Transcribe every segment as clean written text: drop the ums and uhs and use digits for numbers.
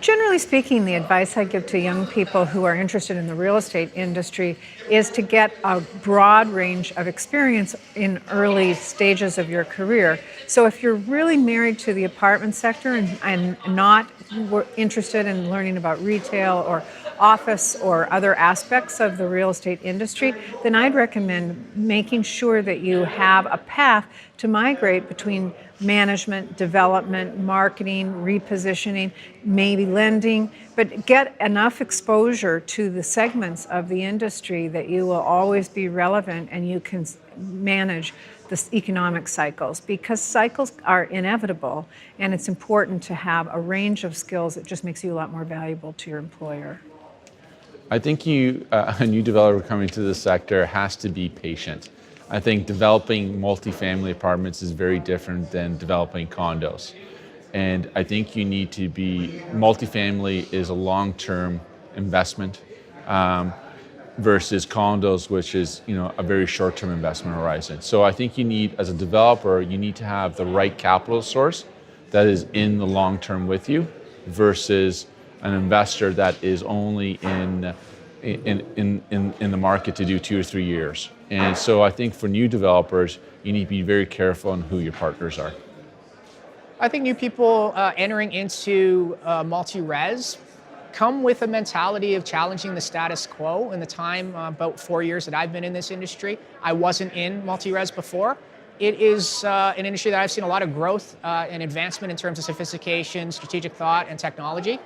Generally speaking, the advice I give to young people who are interested in the real estate industry is to get a broad range of experience in early stages of your career. So if you're really married to the apartment sector and not interested in learning about retail or office or other aspects of the real estate industry, then I'd recommend making sure that you have a path to migrate between management, development, marketing, repositioning, maybe lending, but get enough exposure to the segments of the industry that you will always be relevant and you can manage the economic cycles, because cycles are inevitable and it's important to have a range of skills that just makes you a lot more valuable to your employer. I think a new developer coming to the sector has to be patient. I think developing multifamily apartments is very different than developing condos. And I think you need to be, multifamily is a long-term investment versus condos, which is a very short-term investment horizon. So I think you need, as a developer, you need to have the right capital source that is in the long term with you versus an investor that is only in the market to do 2 or 3 years. And so I think for new developers, you need to be very careful on who your partners are. I think new people entering into multi-res come with a mentality of challenging the status quo. In the time, about 4 years that I've been in this industry, I wasn't in multi-res before. It is an industry that I've seen a lot of growth and advancement in terms of sophistication, strategic thought, and technology.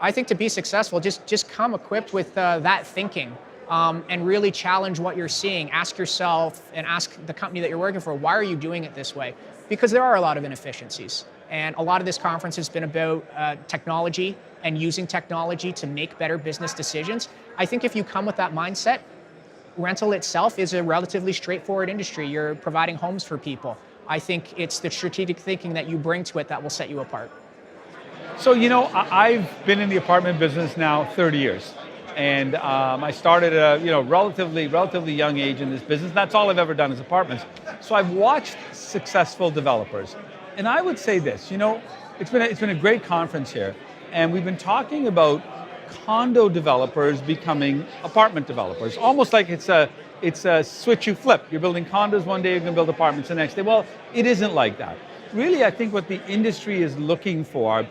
I think to be successful, just come equipped with that thinking and really challenge what you're seeing. Ask yourself and ask the company that you're working for, why are you doing it this way? Because there are a lot of inefficiencies. And a lot of this conference has been about technology and using technology to make better business decisions. I think if you come with that mindset, rental itself is a relatively straightforward industry. You're providing homes for people. I think it's the strategic thinking that you bring to it that will set you apart. So, I've been in the apartment business now 30 years. And I started at a relatively young age in this business. That's all I've ever done is apartments. So I've watched successful developers. And I would say this, it's been a great conference here. And we've been talking about condo developers becoming apartment developers, almost like it's a switch you flip. You're building condos one day, you're going to build apartments the next day. Well, it isn't like that. Really, I think what the industry is looking for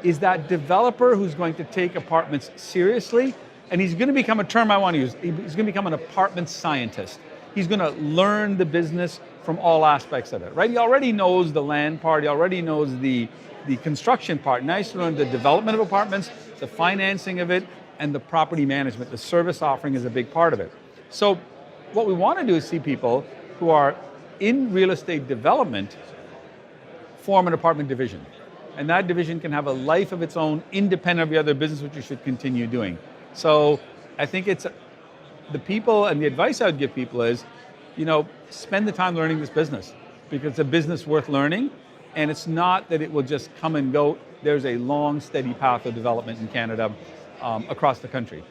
is that developer who's going to take apartments seriously, and he's going to become a term I want to use. He's going to become an apartment scientist. He's going to learn the business from all aspects of it, right? He already knows the land part, he already knows the construction part. Now he's to learn the development of apartments, the financing of it, and the property management. The service offering is a big part of it. So what we want to do is see people who are in real estate development form an apartment division. And that division can have a life of its own, independent of the other business, which you should continue doing. So I think it's the people, and the advice I would give people is, spend the time learning this business, because it's a business worth learning, and it's not that it will just come and go. There's a long, steady path of development in Canada across the country.